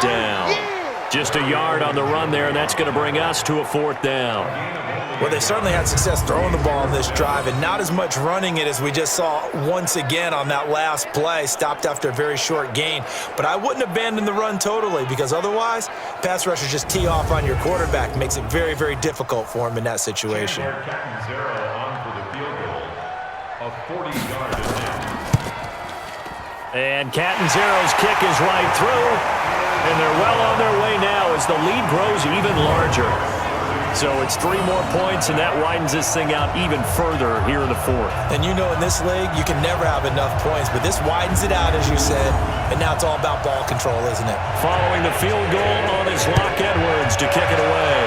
down. Just a yard on the run there, and that's going to bring us to a 4th down. Well, they certainly had success throwing the ball on this drive and not as much running it as we just saw once again on that last play. Stopped after a very short gain. But I wouldn't abandon the run totally because otherwise, pass rushers just tee off on your quarterback. Makes it very, very difficult for him in that situation. And Catanzaro's kick is right through, and they're well on their way now as the lead grows even larger. So it's 3 more points, and that widens this thing out even further here in the 4th. And you know in this league, you can never have enough points, but this widens it out, as you said, and now it's all about ball control, isn't it? Following the field goal on his Locke Edwards to kick it away.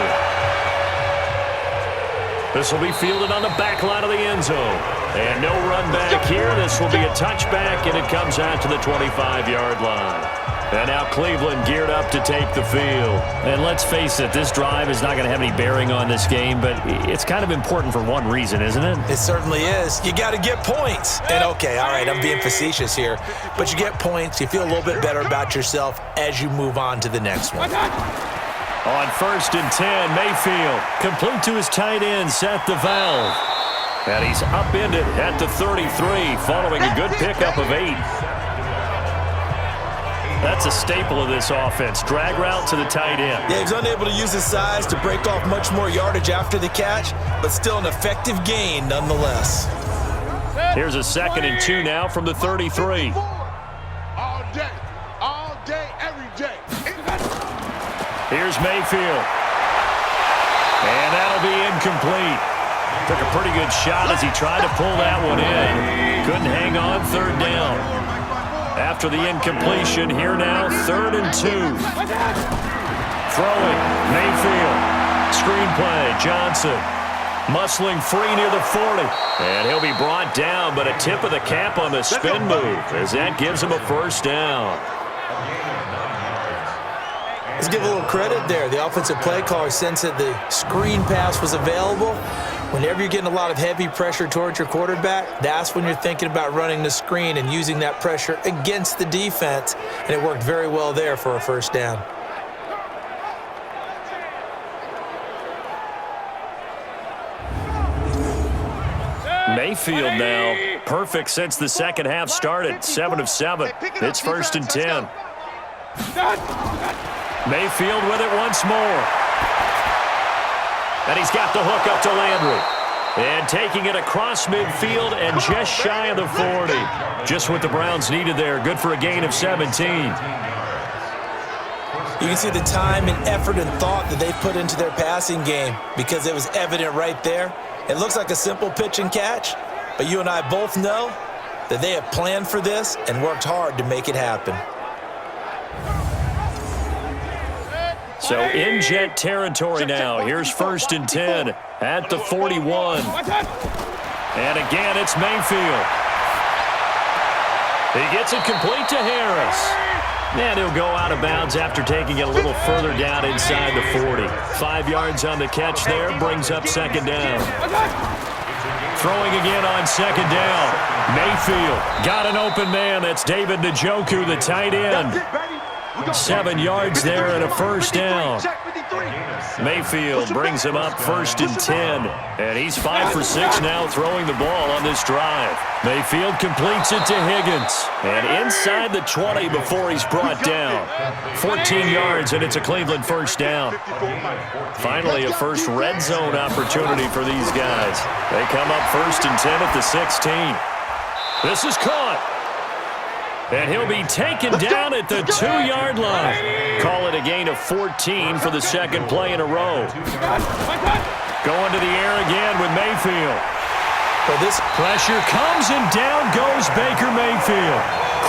This will be fielded on the back line of the end zone. And no run back here. This will be a touchback, and it comes out to the 25-yard line. And now Cleveland geared up to take the field. And let's face it, this drive is not going to have any bearing on this game, but it's kind of important for one reason, isn't it? It certainly is. You got to get points. And okay, all right, I'm being facetious here, but you get points, you feel a little bit better about yourself as you move on to the next one. On 1st and 10, Mayfield complete to his tight end, Seth DeValve. And he's upended at the 33 following a good pickup of 8. That's a staple of this offense. Drag route to the tight end. Yeah, he's unable to use his size to break off much more yardage after the catch, but still an effective gain nonetheless. Here's a 2nd and 2 now from the 33. All day, every day. Here's Mayfield. And that'll be incomplete. Took a pretty good shot as he tried to pull that one in. Couldn't hang on, 3rd down. After the incompletion, here now, 3rd and 2. Throwing, Mayfield. Screenplay, Johnson. Muscling free near the 40. And he'll be brought down, but a tip of the cap on the spin move as that gives him a 1st down. Let's give a little credit there. The offensive play caller sensed that the screen pass was available. Whenever you're getting a lot of heavy pressure towards your quarterback, that's when you're thinking about running the screen and using that pressure against the defense. And it worked very well there for a 1st down. Mayfield now, perfect since the 2nd half started, 7 of 7. It's 1st and 10. Mayfield with it once more. And he's got the hook up to Landry. And taking it across midfield and just shy of the 40. Just what the Browns needed there. Good for a gain of 17. You can see the time and effort and thought that they put into their passing game because it was evident right there. It looks like a simple pitch and catch, but you and I both know that they have planned for this and worked hard to make it happen. So in Jet territory now. Here's 1st and 10 at the 41. And again, it's Mayfield. He gets it complete to Harris. And he'll go out of bounds after taking it a little further down inside the 40. 5 yards on the catch there, brings up 2nd down. Throwing again on 2nd down. Mayfield got an open man. That's David Njoku, the tight end. 7 yards there and a 1st down. Mayfield brings him up 1st and 10. And he's 5 for 6 now throwing the ball on this drive. Mayfield completes it to Higgins. And inside the 20 before he's brought down. 14 yards and it's a Cleveland 1st down. Finally a first red zone opportunity for these guys. They come up 1st and 10 at the 16. This is caught. And he'll be taken down at the 2-yard line. Call it a gain of 14 for the 2nd play in a row. Going to the air again with Mayfield. Well, this pressure comes and down goes Baker Mayfield.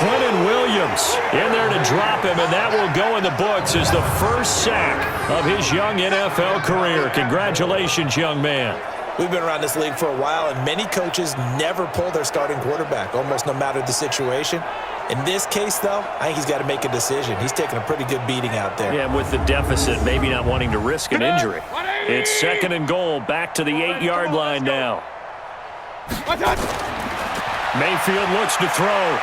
Quentin Williams in there to drop him, and that will go in the books as the first sack of his young NFL career. Congratulations, young man. We've been around this league for a while, and many coaches never pull their starting quarterback, almost no matter the situation. In this case, though, I think he's got to make a decision. He's taking a pretty good beating out there. Yeah, with the deficit, maybe not wanting to risk an injury. It's 2nd and goal, back to the 8-yard line now. Mayfield looks to throw.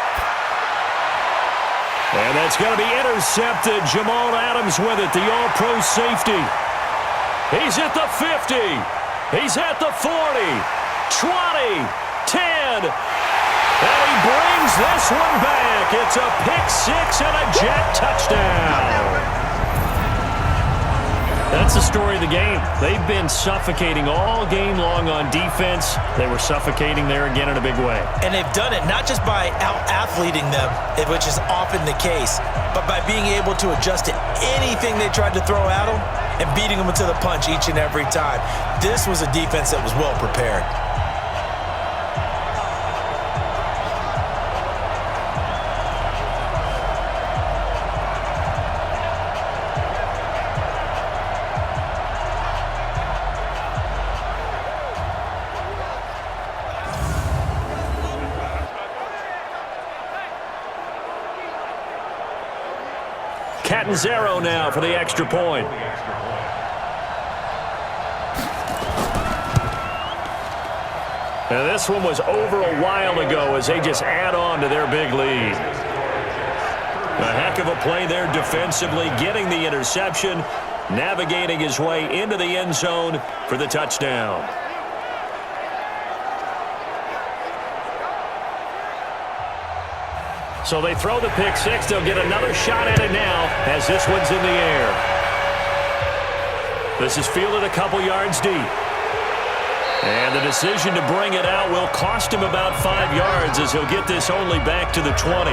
And that's going to be intercepted. Jamal Adams with it, the all-pro safety. He's at the 50. He's at the 40, 20, 10. And he brings this one back. It's a pick six and a Jet touchdown. That's the story of the game. They've been suffocating all game long on defense. They were suffocating there again in a big way. And they've done it not just by out-athleting them, which is often the case, but by being able to adjust to anything they tried to throw at them and beating them to the punch each and every time. This was a defense that was well prepared. Catanzaro now for the extra point. Now this one was over a while ago as they just add on to their big lead. A heck of a play there defensively, getting the interception, navigating his way into the end zone for the touchdown. So they throw the pick six. They'll get another shot at it now as this one's in the air. This is fielded a couple yards deep. And the decision to bring it out will cost him about 5 yards as he'll get this only back to the 20.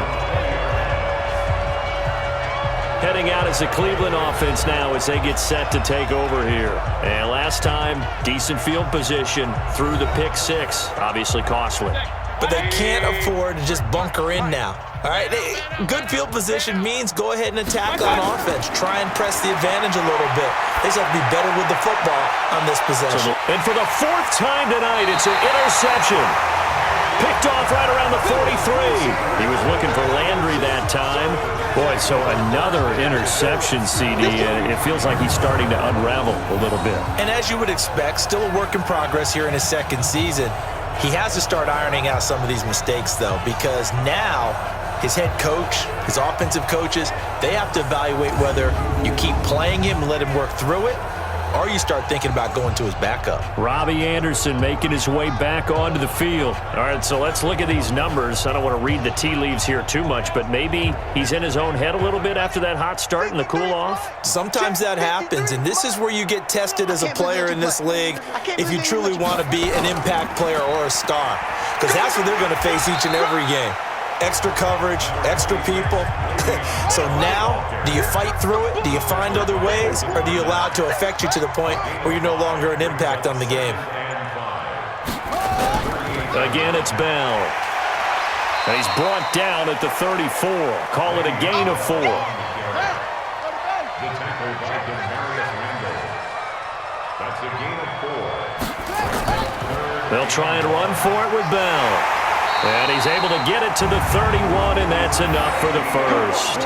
Heading out as the Cleveland offense now as they get set to take over here. And last time, decent field position through the pick six. Obviously costly. But they can't afford to just bunker in now. All right, good field position means go ahead and attack on offense. Try and press the advantage a little bit. They just have to be better with the football on this possession. And for the fourth time tonight, it's an interception. Picked off right around the 43. He was looking for Landry that time. Boy, so another interception, CD. It feels like he's starting to unravel a little bit. And as you would expect, still a work in progress here in his second season. He has to start ironing out some of these mistakes, though, because now his head coach, his offensive coaches, they have to evaluate whether you keep playing him and let him work through it, or you start thinking about going to his backup. Robbie Anderson making his way back onto the field. All right, so let's look at these numbers. I don't want to read the tea leaves here too much, but maybe he's in his own head a little bit after that hot start and the cool-off. Sometimes that happens, and this is where you get tested as a player in this league if you truly want to be an impact player or a star, because that's what they're going to face each and every game. Extra coverage, extra people. So now, do you fight through it? Do you find other ways? Or do you allow it to affect you to the point where you're no longer an impact on the game? Again, it's Bell. And he's brought down at the 34. Call it a gain of 4. They'll try and run for it with Bell. And he's able to get it to the 31, and that's enough for the first.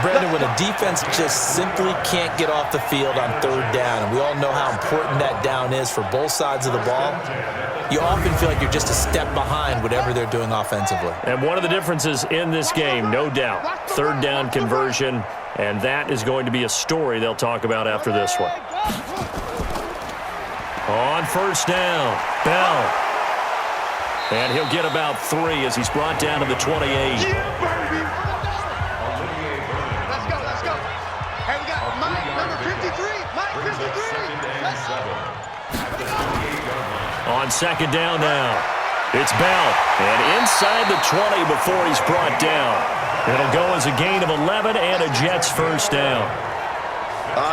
Brandon, when a defense just simply can't get off the field on third down, and we all know how important that down is for both sides of the ball, you often feel like you're just a step behind whatever they're doing offensively. And one of the differences in this game, no doubt, third down conversion, and that is going to be a story they'll talk about after this one. On first down, Bell. And he'll get about 3 as he's brought down to the 28. Let's go, let's go. Hey, we got Mike, number 53. Mike, 53. Let's go. On second down now, it's Bell. And inside the 20 before he's brought down. It'll go as a gain of 11 and a Jets first down.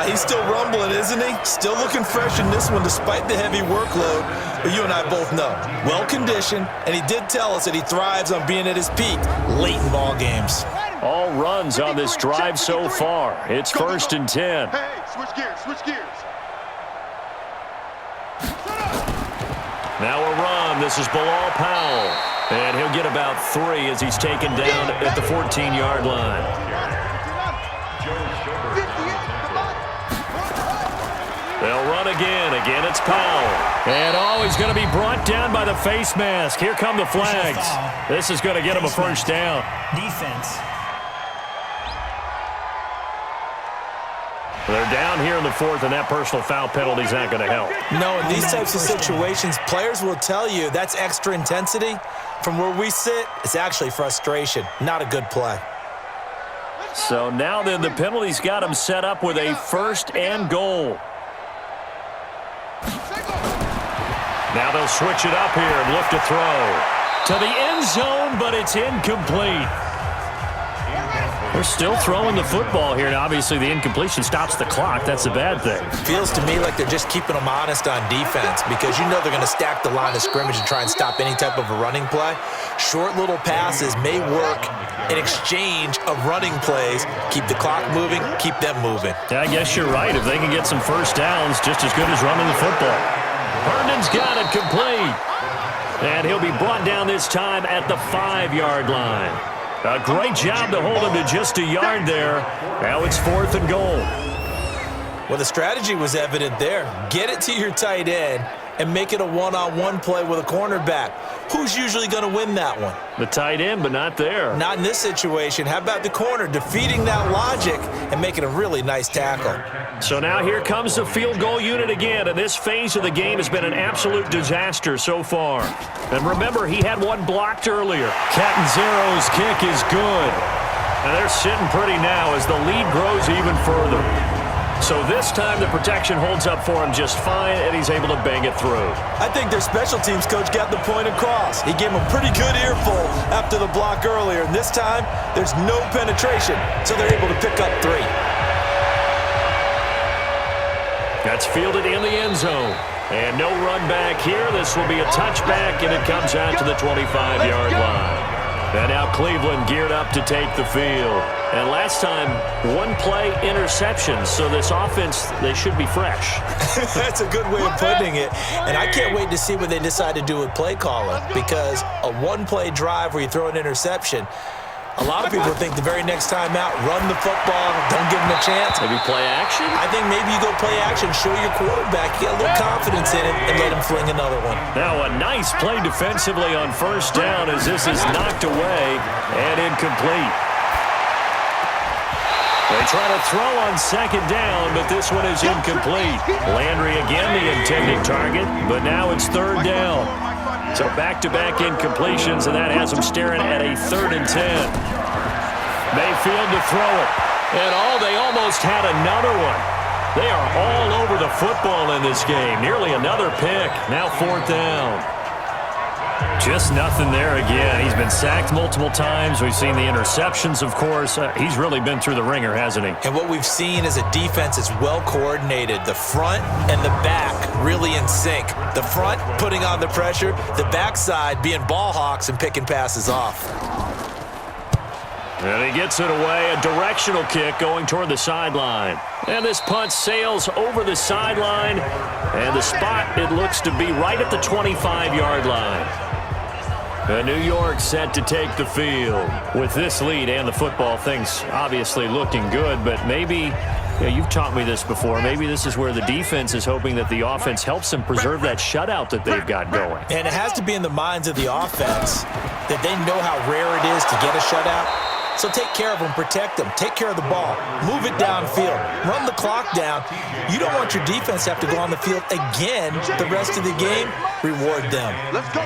He's still rumbling, isn't he? Still looking fresh in this one despite the heavy workload. But you and I both know, well-conditioned, and he did tell us that he thrives on being at his peak late in ball games. All runs on this drive so far. It's first and 10. Hey, switch gears, switch gears. Now a run. This is Bilal Powell. And he'll get about 3 as he's taken down at the 14-yard line. They'll run again. Again, it's Powell. And, he's going to be brought down by the face mask. Here come the flags. This is going to get him a first down. Defense. They're down here in the fourth, and that personal foul penalty is not going to help. No, in these types of situations, players will tell you that's extra intensity. From where we sit, it's actually frustration. Not a good play. So now then, the penalty's got him set up with a 1st and goal. Now they'll switch it up here and look to throw. To the end zone, but it's incomplete. They're still throwing the football here, and obviously the incompletion stops the clock. That's a bad thing. Feels to me like they're just keeping them honest on defense because you know they're going to stack the line of scrimmage and try and stop any type of a running play. Short little passes may work in exchange of running plays. Keep the clock moving, keep them moving. Yeah, I guess you're right. If they can get some first downs, just as good as running the football. Herndon's got it complete. And he'll be brought down this time at the 5-yard line. A great job to hold him to just a yard there. Now it's 4th and goal. Well, the strategy was evident there. Get it to your tight end and make it a one-on-one play with a cornerback. Who's usually going to win that one? The tight end, but not there. Not in this situation. How about the corner defeating that logic and making a really nice tackle? So now here comes the field goal unit again, and this phase of the game has been an absolute disaster so far. And remember, he had one blocked earlier. Catanzaro's kick is good. And they're sitting pretty now as the lead grows even further. So this time the protection holds up for him just fine, and he's able to bang it through. I think their special teams coach got the point across. He gave him a pretty good earful after the block earlier, and this time there's no penetration, so they're able to pick up 3. That's fielded in the end zone. And no run back here. This will be a touchback, and it comes out to the 25-yard line. And now Cleveland geared up to take the field. And last time, 1-play interception. So this offense, they should be fresh. That's a good way of putting it. And I can't wait to see what they decide to do with play calling, because a 1-play drive where you throw an interception, a lot of people think the very next time out, run the football, don't give them a chance. Maybe play action? I think maybe you go play action, show your quarterback, get a little confidence in it, and let him fling another one. Now a nice play defensively on 1st down as this is knocked away and incomplete. They try to throw on 2nd down, but this one is incomplete. Landry again the intended target, but now it's 3rd down. So back-to-back incompletions, and that has them staring at a 3rd and 10. Mayfield to throw it. And they almost had another one. They are all over the football in this game. Nearly another pick. Now 4th down. Just nothing there again. He's been sacked multiple times. We've seen the interceptions, of course. He's really been through the ringer, hasn't he? And what we've seen is a defense that's well coordinated. The front and the back really in sync. The front putting on the pressure, the backside being ball hawks and picking passes off. And he gets it away, a directional kick going toward the sideline. And this punt sails over the sideline, and the spot, it looks to be right at the 25-yard line. New York set to take the field. With this lead and the football, things obviously looking good, but maybe, you've taught me this before, maybe this is where the defense is hoping that the offense helps them preserve that shutout that they've got going. And it has to be in the minds of the offense that they know how rare it is to get a shutout. So take care of them, protect them, take care of the ball, move it downfield, run the clock down. You don't want your defense to have to go on the field again the rest of the game. Reward them. Let's go,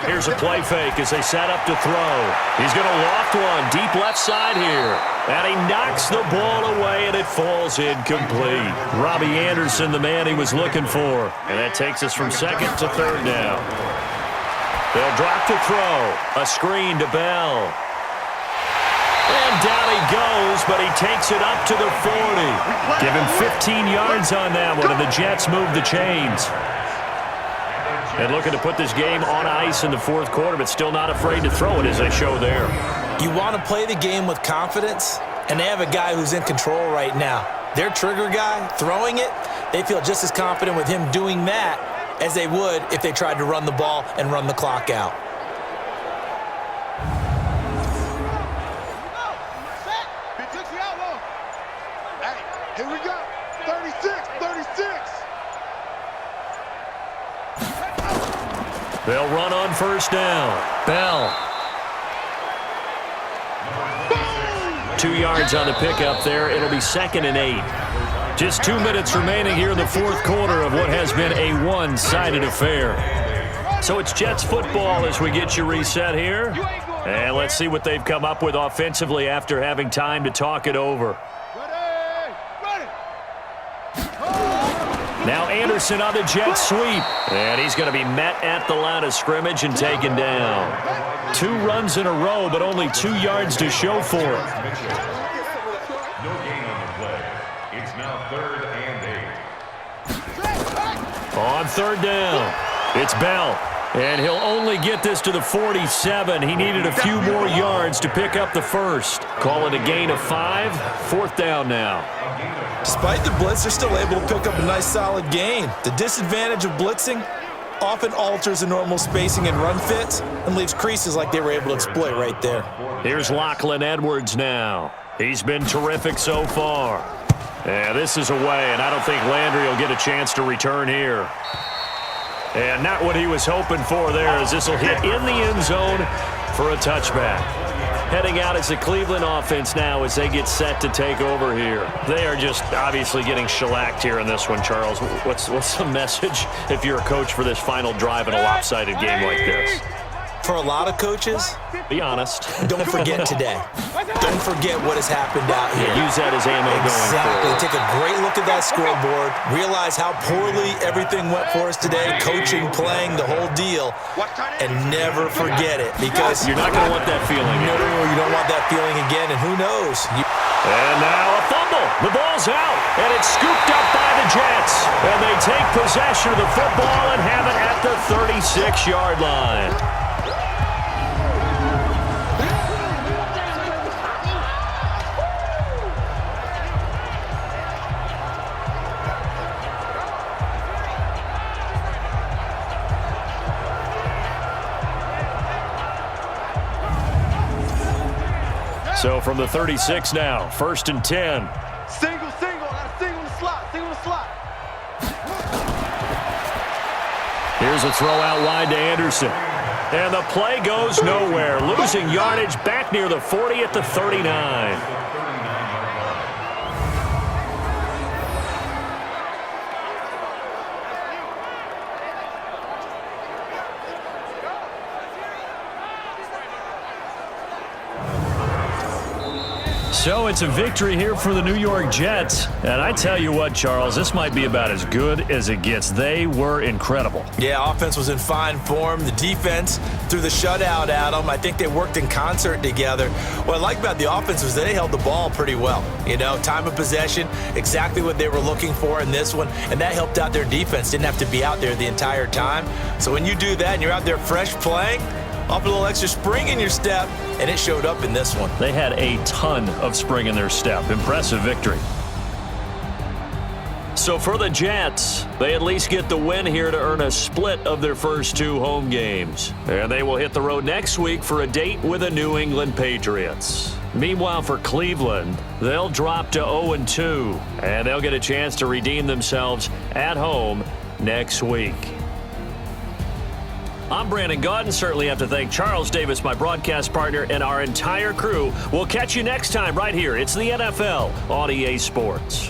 Here's a play fake as they set up to throw. He's going to loft one deep left side here. And he knocks the ball away, and it falls incomplete. Robbie Anderson, the man he was looking for. And that takes us from 2nd to 3rd down. They'll drop to throw. A screen to Bell. And down he goes, but he takes it up to the 40. Give him 15 yards on that one, and the Jets move the chains. And looking to put this game on ice in the 4th quarter, but still not afraid to throw it as they show there. You want to play the game with confidence, and they have a guy who's in control right now. Their trigger guy, throwing it, they feel just as confident with him doing that as they would if they tried to run the ball and run the clock out. Here we go. 36, 36. They'll run on 1st down. Bell. 2 yards on the pickup there. It'll be 2nd and 8. Just 2 minutes remaining here in the fourth quarter of what has been a one-sided affair. So it's Jets football as we get you reset here. And let's see what they've come up with offensively after having time to talk it over. Now Anderson on the jet sweep. And he's going to be met at the line of scrimmage and taken down. 2 runs in a row, but only 2 yards to show for it. No gain on the play. It's now 3rd and 8. On 3rd down, it's Bell. And he'll only get this to the 47. He needed a few more yards to pick up the first. Call it a gain of 5. 4th down now. Despite the blitz, they're still able to pick up a nice solid gain. The disadvantage of blitzing often alters the normal spacing and run fits and leaves creases like they were able to exploit right there. Here's Lachlan Edwards now. He's been terrific so far. Yeah, this is away, and I don't think Landry will get a chance to return here. And not what he was hoping for there, as this will hit in the end zone for a touchback. Heading out as the Cleveland offense now as they get set to take over here. They are just obviously getting shellacked here in this one, Charles. What's the message if you're a coach for this final drive in a lopsided game like this? For a lot of coaches, be honest. Don't forget today. Don't forget what has happened out here. Yeah, use that as ammo exactly. going forward. Take a great look at that scoreboard. Realize how poorly everything went for us today. Coaching, playing, the whole deal. And never forget it, because you're not going to want that feeling again. No, you don't want that feeling again, and who knows? And now a fumble. The ball's out, and it's scooped up by the Jets. And they take possession of the football and have it at the 36-yard line. So from the 36 now, 1st and 10. Single. I got a single in the slot. Here's a throw out wide to Anderson. And the play goes nowhere. Losing yardage back near the 40 at the 39. So it's a victory here for the New York Jets. And I tell you what, Charles, this might be about as good as it gets. They were incredible. Yeah, offense was in fine form. The defense threw the shutout at them. I think they worked in concert together. What I like about the offense was they held the ball pretty well. You know, time of possession, exactly what they were looking for in this one. And that helped out their defense. Didn't have to be out there the entire time. So when you do that and you're out there fresh playing, up a little extra spring in your step, and it showed up in this one. They had a ton of spring in their step. Impressive victory. So for the Jets, they at least get the win here to earn a split of their first 2 home games. And they will hit the road next week for a date with the New England Patriots. Meanwhile, for Cleveland, they'll drop to 0-2, and they'll get a chance to redeem themselves at home next week. I'm Brandon Gaudin. Certainly have to thank Charles Davis, my broadcast partner, and our entire crew. We'll catch you next time right here. It's the NFL on EA Sports.